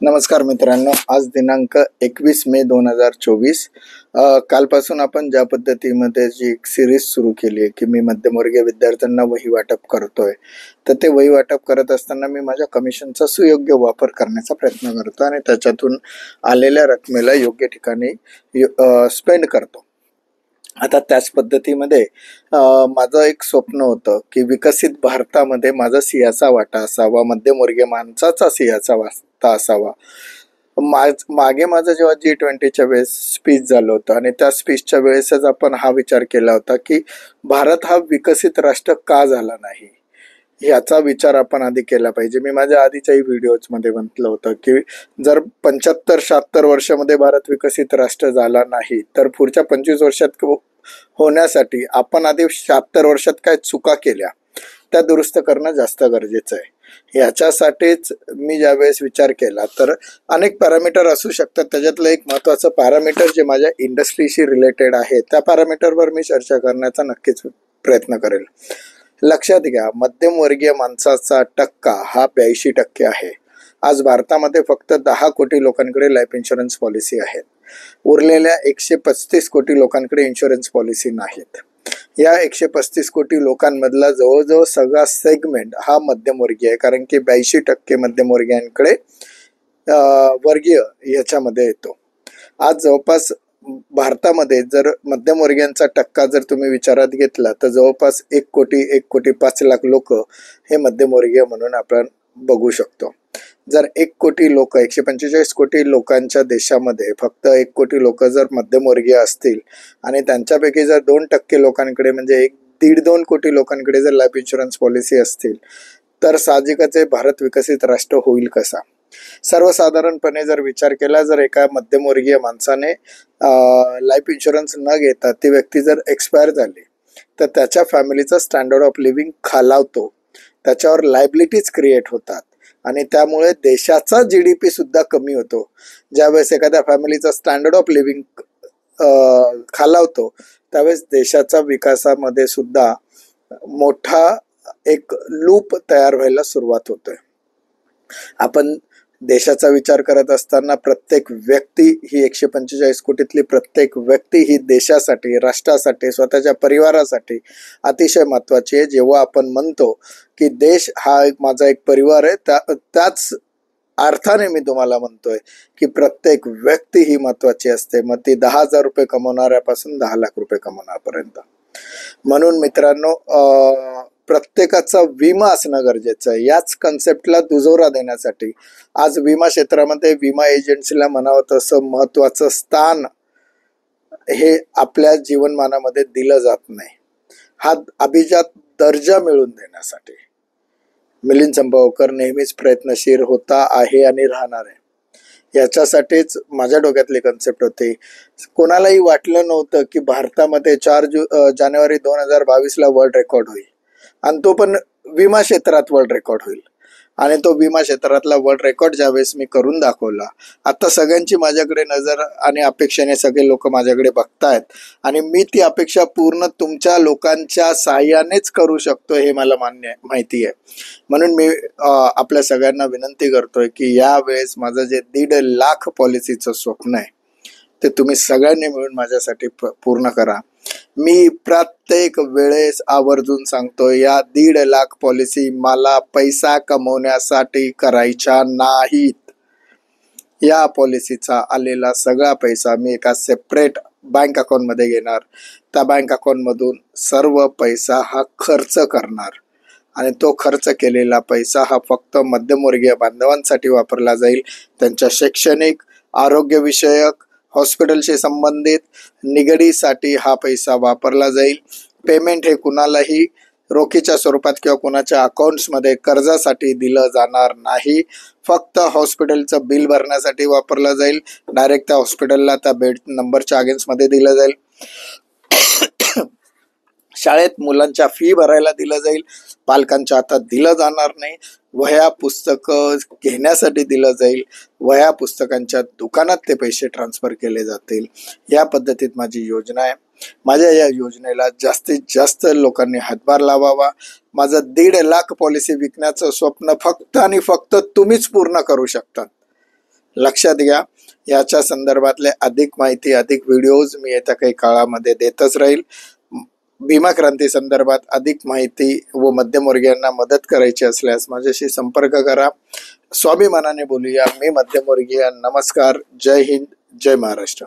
नमस्कार मित्रांनो, आज दिनांक 21 मे 2024. कालपासून आपण ज्या पद्धतीमध्ये जी एक सिरीज सुरू केली आहे की मी मध्यमवर्गीय विद्यार्थ्यांना वही वाटप करतोय, तर ते वही वाटप करत असताना मी माझ्या कमिशनचा सुयोग्य वापर करण्याचा प्रयत्न करतो आणि त्याच्यातून आलेल्या रकमेला योग्य ठिकाणी स्पेंड करतो. आता त्याच पद्धतीमध्ये माझं एक स्वप्न होतं की विकसित भारतामध्ये माझा सिंहाचा वाटा असावा, मध्यमवर्गीय माणसाचा सिंहाचा वाटा असावा. मागे माझं जेव्हा G20च्या वेळेस स्पीच झालं होतं आणि त्या स्पीचच्या वेळेसच आपण हा विचार केला होता की भारत हा विकसित राष्ट्र का झाला नाही, याचा विचार आपण आधी केला पाहिजे. मी माझ्या आधीच्याही व्हिडिओजमध्ये म्हटलं होतं की जर 75-76 वर्षामध्ये भारत विकसित राष्ट्र झाला नाही तर पुढच्या 25 वर्षात होण्यासाठी आपण आधी 76 वर्षात काय चुका केल्या त्या दुरुस्त करणं जास्त गरजेचं आहे. याच्यासाठीच मी ज्यावेळेस विचार केला तर अनेक पॅरामीटर असू शकतात. त्याच्यातलं एक महत्त्वाचं पॅरामीटर जे माझ्या इंडस्ट्रीशी रिलेटेड आहे त्या पॅरामीटरवर मी चर्चा करण्याचा नक्कीच प्रयत्न करेल. लक्षात घ्या, मध्यमवर्गीय माणसाचा टक्का हा 82% आहे. आज भारतामध्ये फक्त 10 कोटी लोकांकडे लाईफ इन्शुरन्स पॉलिसी आहेत. उरलेल्या 135 कोटी लोकांकडे इन्शुरन्स पॉलिसी नाहीत. या 135 कोटी लोकांमधला जवळजवळ सगळा सेगमेंट हा मध्यमवर्गीय आहे, कारण की 82% मध्यमवर्गीयांकडे वर्गीय याच्यामध्ये येतो. आज जवळपास भारतामध्ये जर मध्यमवर्गीयांचा टक्का जर तुम्ही विचारात घेतला तर जवळपास 1,05,00,000 लोक हे मध्यमवर्गीय म्हणून आपण बघू शकतो. जर 1 कोटी लोक 145 कोटी लोकांच्या देशामध्ये फक्त 1 कोटी लोक जर मध्यमवर्गीय असतील आणि त्यांच्यापैकी जर 2% लोकांकडे म्हणजे 1.5-2 कोटी लोकांकडे जर लाईफ इन्शुरन्स पॉलिसी असतील तर साहजिकच भारत विकसित राष्ट्र होईल कसा. सर्वसाधारणपणे जर विचार केला, जर एका मध्यमवर्गीय माणसाने लाईफ इन्शुरन्स न घेता ती व्यक्ती जर एक्सपायर झाली तर त्याच्या फॅमिलीचा स्टँडर्ड ऑफ लिव्हिंग खालावतो, त्याच्यावर लायबिलिटीज क्रिएट होतात आणि त्यामुळे देशाचा GDP सुद्धा कमी होतो. ज्यावेळेस एखाद्या फॅमिलीचा स्टँडर्ड ऑफ लिव्हिंग खालावतो त्यावेळेस देशाचा विकासामध्ये सुद्धा मोठा एक लूप तयार व्हायला सुरुवात होतोय. आपण देशाचा विचार करत असताना प्रत्येक व्यक्ती ही 145 कोटीतली प्रत्येक व्यक्ती ही देशासाठी, राष्ट्रासाठी, स्वतःच्या परिवारासाठी अतिशय महत्त्वाची आहे. जेव्हा आपण म्हणतो की देश हा माझा एक परिवार आहे, त्याच अर्थाने मी तुम्हाला म्हणतोय की प्रत्येक व्यक्ती ही महत्त्वाची असते, मग ती 10,000 रुपये कमवणाऱ्यापासून 10 लाख रुपये कमवण्यापर्यंत. म्हणून मित्रांनो, प्रत्येकाचा विमा असणं गरजेचं आहे. याच कन्सेप्टला दुजोरा देण्यासाठी आज विमा क्षेत्रामध्ये विमा एजन्सीला म्हणावं तसं महत्त्वाचं स्थान हे आपल्या जीवनमानामध्ये दिलं जात नाही. हा अभिजात दर्जा मिळवून देण्यासाठी मिलिंद संभवकर नेहमीच प्रयत्नशील होता, आहे आणि राहणार आहे. याच्यासाठीच माझ्या डोक्यातली कन्सेप्ट होती. कोणालाही वाटलं नव्हतं की भारतामध्ये 4 जानेवारी 2022ला वर्ल्ड रेकॉर्ड होईल आणि तो पण विमा क्षेत्रात वर्ल्ड रेकॉर्ड होईल. आणि तो विमा क्षेत्रातला वर्ल्ड रेकॉर्ड ज्यावेळेस मी करून दाखवला, आता सगळ्यांची माझ्याकडे नजर आणि अपेक्षेने सगळे लोक माझ्याकडे बघतायत आणि मी ती अपेक्षा पूर्ण तुमच्या लोकांच्या साहाय्यानेच करू शकतो हे मला माहिती आहे. म्हणून मी आपल्या सगळ्यांना विनंती करतोय की यावेळेस माझं जे 1.5 लाख पॉलिसीचं स्वप्न आहे ते तुम्ही सगळ्यांनी मिळून माझ्यासाठी पूर्ण करा. मी प्रत्येक वेळेस आवर्जून सांगतो, या 1.5 लाख पॉलिसी मला पैसा कमवण्यासाठी करायच्या नाहीत. या पॉलिसीचा आलेला सगळा पैसा मी एका सेपरेट बँक अकाउंटमध्ये घेणार. त्या बँक अकाउंटमधून सर्व पैसा हा खर्च करणार आणि तो खर्च केलेला पैसा हा फक्त मध्यमवर्गीय बांधवांसाठी वापरला जाईल. त्यांच्या शैक्षणिक, आरोग्यविषयक, हॉस्पिटलशी संबंधित निगडीसाठी हा पैसा वापरला जाईल. पेमेंट हे कुणालाही रोखीच्या स्वरूपात किंवा कुणाच्या अकाउंट्समध्ये कर्जासाठी दिलं जाणार नाही. फक्त हॉस्पिटलचं बिल भरण्यासाठी वापरला जाईल. डायरेक्ट त्या हॉस्पिटलला त्या बेड नंबरच्या अगेन्स्टमध्ये दिलं जाईल. शाळेत मुलांच्या फी भरायला दिलं जाईल, पालकांच्या हातात दिलं जाणार नाही. वह्या पुस्तकं घेण्यासाठी दिलं जाईल, वह्या पुस्तकांच्या दुकानात ते पैसे ट्रान्सफर केले जातील. या पद्धतीत माझी योजना आहे. माझ्या या योजनेला जास्तीत जास्त लोकांनी हातभार लावावा. माझं 1.5 लाख पॉलिसी विकण्याचं स्वप्न फक्त आणि फक्त तुम्हीच पूर्ण करू शकतात. लक्षात घ्या. याच्या संदर्भातले अधिक माहिती, अधिक व्हिडिओज मी येत्या काही काळामध्ये देतच राहील. भीमा क्रांती संदर्भात अधिक माहिती व मध्यमवर्गीयांना मदत करायची असल्यास माझ्याशी संपर्क करा. स्वाभिमानाने बोलूया. मी मध्यमवर्गीय. नमस्कार. जय हिंद. जय महाराष्ट्र.